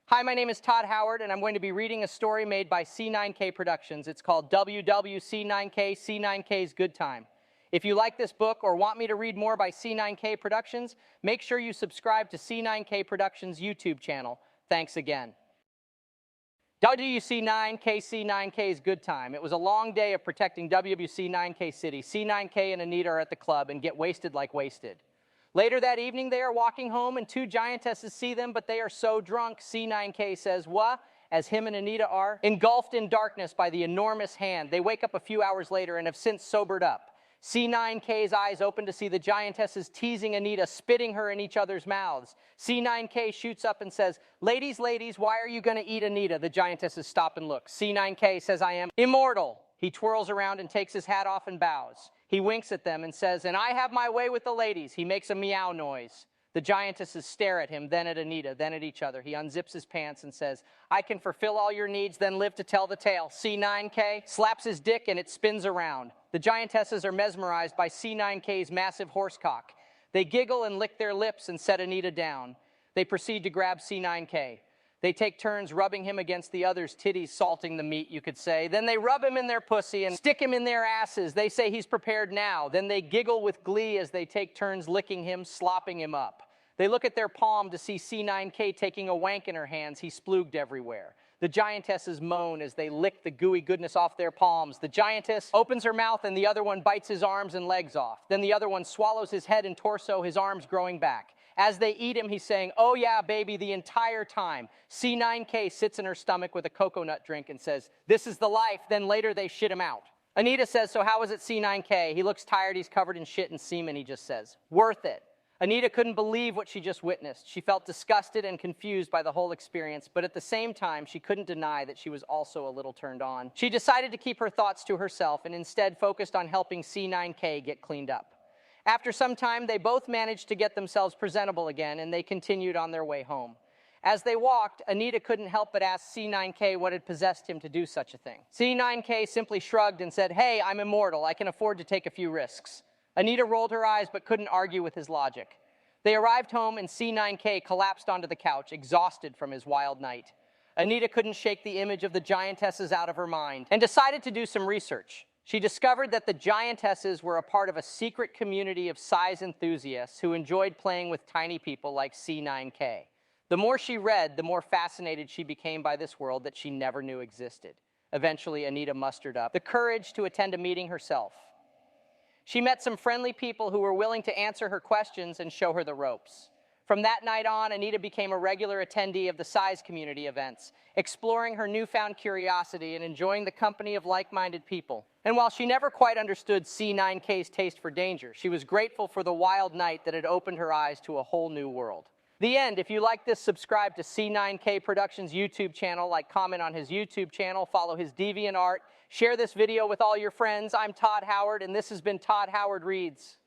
Hi, my name is Todd Howard, and I'm going to be reading a story made by C9k Productions. It's called Wwc9k, c9k's Good Time. If you like this book or want me to read more by C9k Productions, make sure you subscribe to C9k Productions' YouTube channel. Thanks again. Wwc9k, c9k's Good Time. It was a long day of protecting Wwc9k City. C9k and Anita are at the club and get wasted like wasted. Later that evening, they are walking home, and two giantesses see them, but they are so drunk, C9k says, "What?" as him and Anita are, engulfed in darkness by the enormous hand. They wake up a few hours later and have since sobered up. C9k's eyes open to see the giantesses teasing Anita, spitting her in each other's mouths. C9k shoots up and says, ladies, why are you going to eat Anita?" The giantesses stop and look. C9k says, "I am immortal." He twirls around and takes his hat off and bows. He winks at them and says, "And I have my way with the ladies." He makes a meow noise. The giantesses stare at him, then at Anita, then at each other. He unzips his pants and says, "I can fulfill all your needs, then live to tell the tale." C9k slaps his dick and it spins around. The giantesses are mesmerized by C9k's massive horsecock. They giggle and lick their lips and set Anita down. They proceed to grab C9k. They take turns rubbing him against the other's titties, salting the meat, you could say. Then they rub him in their pussy and stick him in their asses. They say he's prepared now. Then they giggle with glee as they take turns licking him, slopping him up. They look at their palm to see C9k taking a wank in her hands. He splooged everywhere. The giantesses moan as they lick the gooey goodness off their palms. The giantess opens her mouth and the other one bites his arms and legs off. Then the other one swallows his head and torso, his arms growing back. As they eat him, he's saying, "Oh yeah, baby," the entire time. C9k sits in her stomach with a coconut drink and says, "This is the life." Then later they shit him out. Anita says, "So how was it, C9k?" He looks tired, he's covered in shit and semen, he just says, "Worth it." Anita couldn't believe what she just witnessed. She felt disgusted and confused by the whole experience, but at the same time, she couldn't deny that she was also a little turned on. She decided to keep her thoughts to herself and instead focused on helping C9k get cleaned up. After some time, they both managed to get themselves presentable again, and they continued on their way home. As they walked, Anita couldn't help but ask C9k what had possessed him to do such a thing. C9k simply shrugged and said, "Hey, I'm immortal. I can afford to take a few risks." Anita rolled her eyes but couldn't argue with his logic. They arrived home, and C9k collapsed onto the couch, exhausted from his wild night. Anita couldn't shake the image of the giantesses out of her mind and decided to do some research. She discovered that the giantesses were a part of a secret community of size enthusiasts who enjoyed playing with tiny people like C9k. The more she read, the more fascinated she became by this world that she never knew existed. Eventually, Anita mustered up the courage to attend a meeting herself. She met some friendly people who were willing to answer her questions and show her the ropes. From that night on, Anita became a regular attendee of the size community events, exploring her newfound curiosity and enjoying the company of like-minded people. And while she never quite understood C9k's taste for danger, she was grateful for the wild night that had opened her eyes to a whole new world. The end. If you like this, subscribe to C9k Productions' YouTube channel, like, comment on his YouTube channel, follow his deviant art, share this video with all your friends. I'm Todd Howard, and this has been Todd Howard Reads.